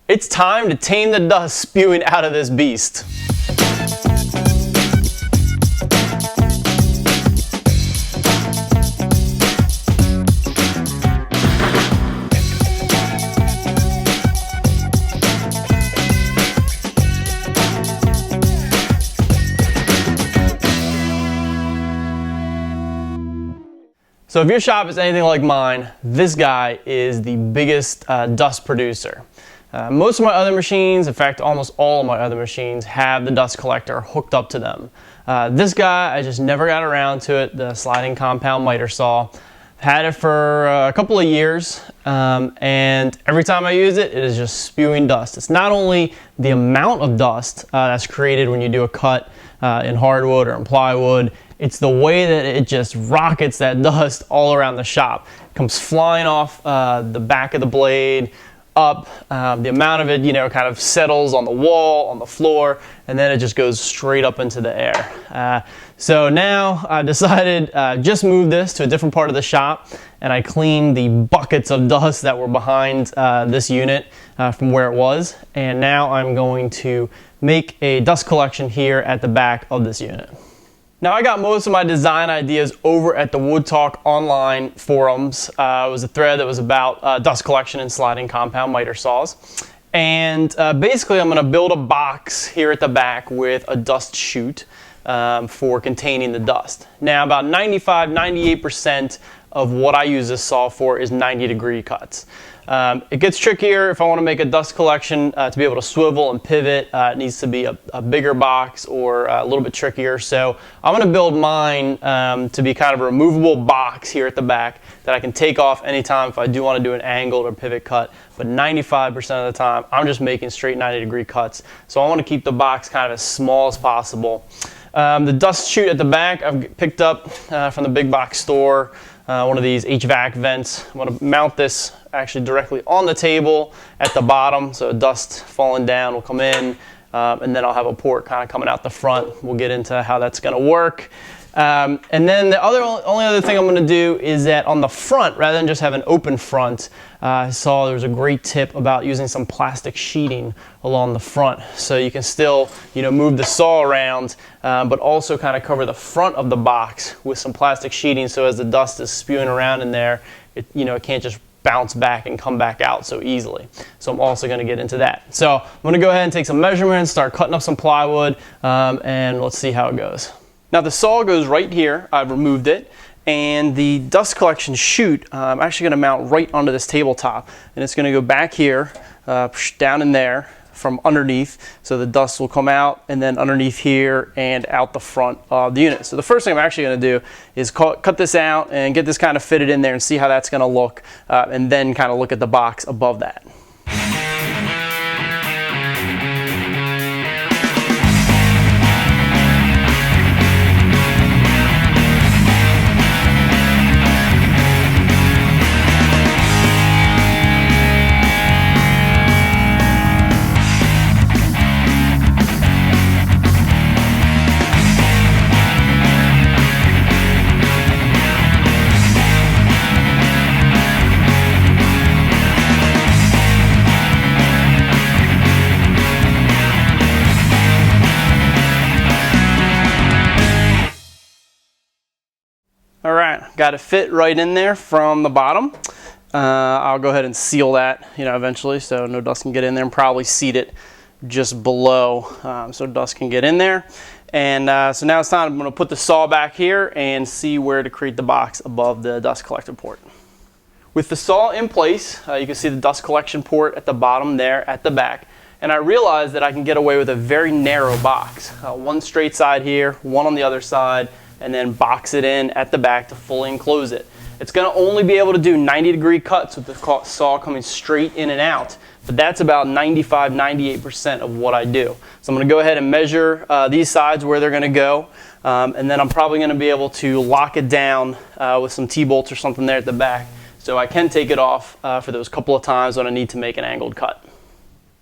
It's time to tame the dust spewing out of this beast. So if your shop is anything like mine, this guy is the biggest dust producer. Most of my other machines, in fact almost all of my other machines, have the dust collector hooked up to them. This guy, I just never got around to it, the sliding compound miter saw. Had it for a couple of years, and every time I use it, it is just spewing dust. It's not only the amount of dust that's created when you do a cut in hardwood or in plywood, it's the way that it just rockets that dust all around the shop. It comes flying off the back of the blade, up, the amount of it, kind of settles on the wall, on the floor, and then it just goes straight up into the air. So now I decided just move this to a different part of the shop, and I cleaned the buckets of dust that were behind this unit from where it was, and now I'm going to make a dust collection here at the back of this unit. Now I got most of my design ideas over at the Wood Talk online forums. It was a thread that was about dust collection and sliding compound miter saws. And basically I'm going to build a box here at the back with a dust chute for containing the dust. Now about 95–98% of what I use this saw for is 90-degree cuts. It gets trickier if I want to make a dust collection to be able to swivel and pivot. It needs to be a bigger box or a little bit trickier. So I'm going to build mine to be kind of a removable box here at the back that I can take off anytime if I do want to do an angled or pivot cut. But 95% of the time, I'm just making straight 90-degree cuts. So I want to keep the box kind of as small as possible. The dust chute at the back I've picked up from the big box store. One of these HVAC vents. I'm going to mount this actually directly on the table at the bottom, so dust falling down will come in, and then I'll have a port kind of coming out the front. We'll get into how that's going to work. And then the only other thing I'm going to do is that on the front, rather than just have an open front, I saw there was a great tip about using some plastic sheeting along the front, so you can still move the saw around, but also kind of cover the front of the box with some plastic sheeting, so as the dust is spewing around in there, it can't just bounce back and come back out so easily. So I'm also going to get into that. So I'm going to go ahead and take some measurements, start cutting up some plywood, and let's see how it goes. Now the saw goes right here. I've removed it, and the dust collection chute I'm actually going to mount right onto this tabletop, and it's going to go back here, down in there from underneath, so the dust will come out and then underneath here and out the front of the unit. So the first thing I'm actually going to do is cut this out and get this kind of fitted in there and see how that's going to look, and then kind of look at the box above that. All right, got it fit right in there from the bottom. I'll go ahead and seal that, eventually, so no dust can get in there, and probably seat it just below so dust can get in there. And so now it's time. I'm going to put the saw back here and see where to create the box above the dust collector port. With the saw in place, you can see the dust collection port at the bottom there at the back. And I realized that I can get away with a very narrow box. One straight side here, one on the other side, and then box it in at the back to fully enclose it. It's going to only be able to do 90-degree cuts with the saw coming straight in and out, but that's about 95–98% of what I do. So I'm going to go ahead and measure these sides where they're going to go, and then I'm probably going to be able to lock it down with some T-bolts or something there at the back, so I can take it off for those couple of times when I need to make an angled cut.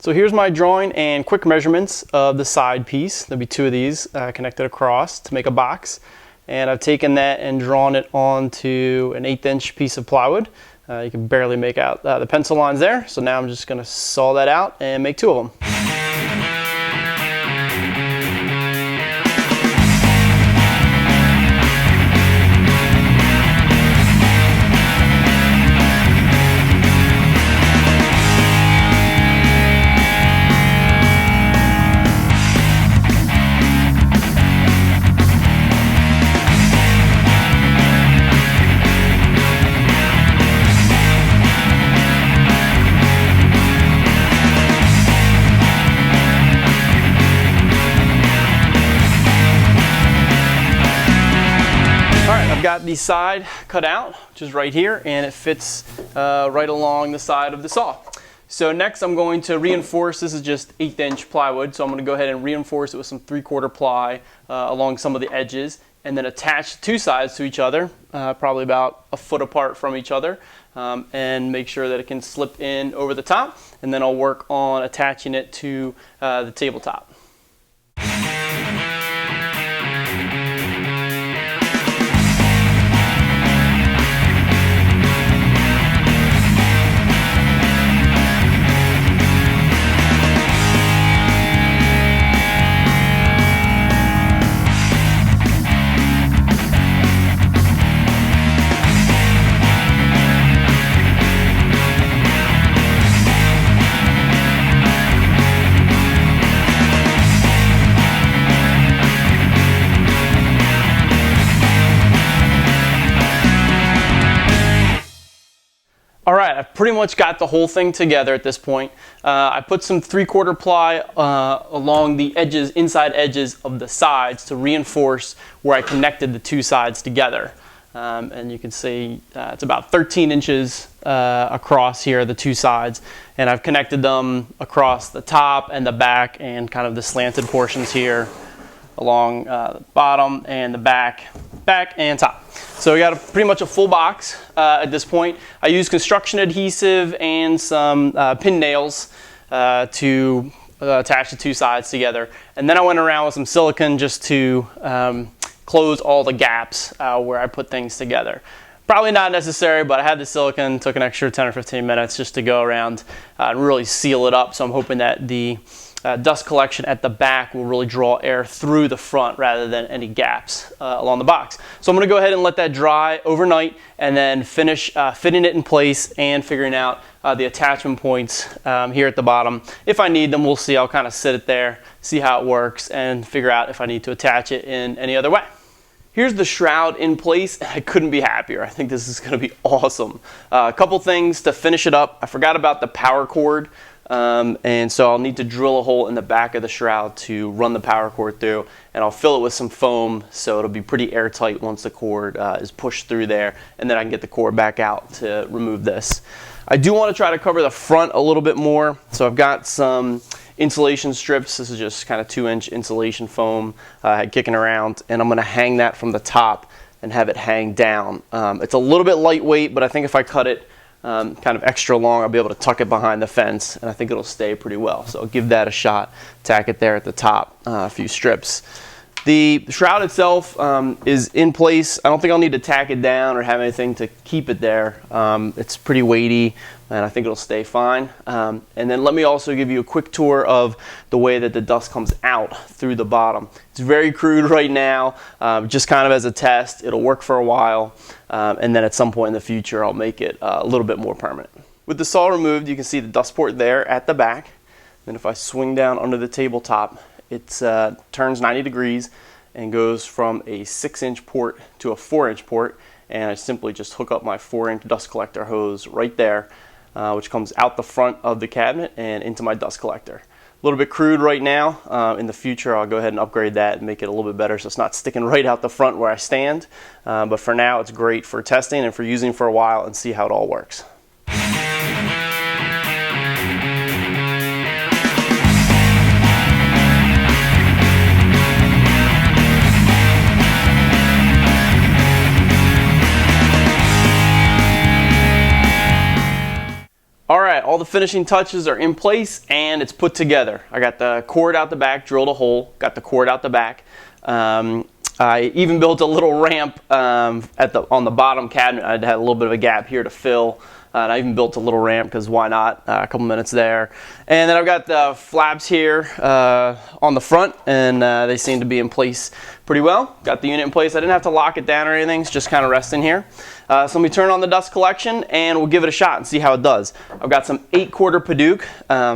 So here's my drawing and quick measurements of the side piece. There'll be two of these connected across to make a box. And I've taken that and drawn it onto an 1/8 inch piece of plywood. You can barely make out the pencil lines there. So now I'm just going to saw that out and make 2 of them. Got the side cut out, which is right here, and it fits right along the side of the saw. So next I'm going to reinforce. This is just 1/8 inch plywood, so I'm going to go ahead and reinforce it with some 3/4 ply along some of the edges, and then attach the 2 sides to each other, probably about a foot apart from each other, and make sure that it can slip in over the top, and then I'll work on attaching it to the tabletop. All right, I've pretty much got the whole thing together at this point. I put some 3/4 ply along the edges, inside edges of the sides to reinforce where I connected the 2 sides together. And you can see it's about 13 inches across here, the 2 sides. And I've connected them across the top and the back and kind of the slanted portions here along the bottom and the back and top. So we got pretty much a full box at this point. I used construction adhesive and some pin nails to attach the 2 sides together. And then I went around with some silicone just to close all the gaps where I put things together. Probably not necessary, but I had the silicone, took an extra 10 or 15 minutes just to go around and really seal it up. So I'm hoping that the dust collection at the back will really draw air through the front rather than any gaps along the box. So I'm going to go ahead and let that dry overnight and then finish fitting it in place and figuring out the attachment points here at the bottom. If I need them, we'll see. I'll kind of sit it there, see how it works, and figure out if I need to attach it in any other way. Here's the shroud in place. I couldn't be happier. I think this is going to be awesome. A couple things to finish it up. I forgot about the power cord. And so I'll need to drill a hole in the back of the shroud to run the power cord through, and I'll fill it with some foam so it'll be pretty airtight once the cord is pushed through there, and then I can get the cord back out to remove this. I do want to try to cover the front a little bit more, so I've got some insulation strips. This is just kind of 2-inch insulation foam I had kicking around, and I'm going to hang that from the top and have it hang down. It's a little bit lightweight, but I think if I cut it kind of extra long, I'll be able to tuck it behind the fence, and I think it'll stay pretty well. So I'll give that a shot, tack it there at the top, a few strips. The shroud itself is in place. I don't think I'll need to tack it down or have anything to keep it there. It's pretty weighty, and I think it'll stay fine. And then let me also give you a quick tour of the way that the dust comes out through the bottom. It's very crude right now, just kind of as a test. It'll work for a while, and then at some point in the future, I'll make it a little bit more permanent. With the saw removed, you can see the dust port there at the back. Then if I swing down under the tabletop, it turns 90 degrees and goes from a 6-inch port to a 4-inch port, and I simply just hook up my 4-inch dust collector hose right there, which comes out the front of the cabinet and into my dust collector. A little bit crude right now. In the future, I'll go ahead and upgrade that and make it a little bit better so it's not sticking right out the front where I stand. But for now, it's great for testing and for using for a while and see how it all works. All right, all the finishing touches are in place and it's put together. I got the cord out the back, drilled a hole, got the cord out the back. I even built a little ramp on the bottom cabinet. I had a little bit of a gap here to fill And I even built a little ramp because why not? A couple minutes there. And then I've got the flaps here on the front, and they seem to be in place pretty well. Got the unit in place. I didn't have to lock it down or anything. It's just kind of resting here. So let me turn on the dust collection and we'll give it a shot and see how it does. I've got some 8-quarter Paduke,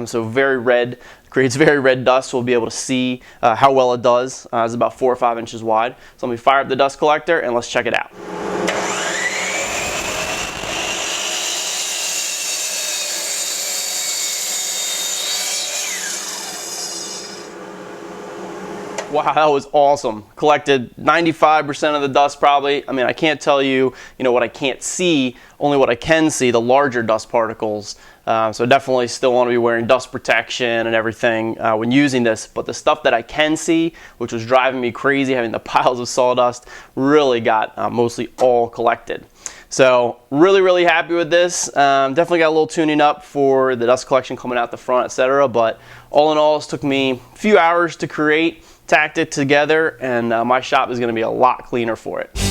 so very red. Creates very red dust, so we'll be able to see how well it does. It's about 4 or 5 inches wide. So let me fire up the dust collector and let's check it out. Wow, that was awesome. Collected 95% of the dust probably. I mean, I can't tell you, what I can't see, only what I can see, the larger dust particles. So definitely still want to be wearing dust protection and everything when using this. But the stuff that I can see, which was driving me crazy, having the piles of sawdust, really got mostly all collected. So really, really happy with this. Definitely got a little tuning up for the dust collection coming out the front, etc. But all in all, this took me a few hours to create, tacked it together, and my shop is going to be a lot cleaner for it.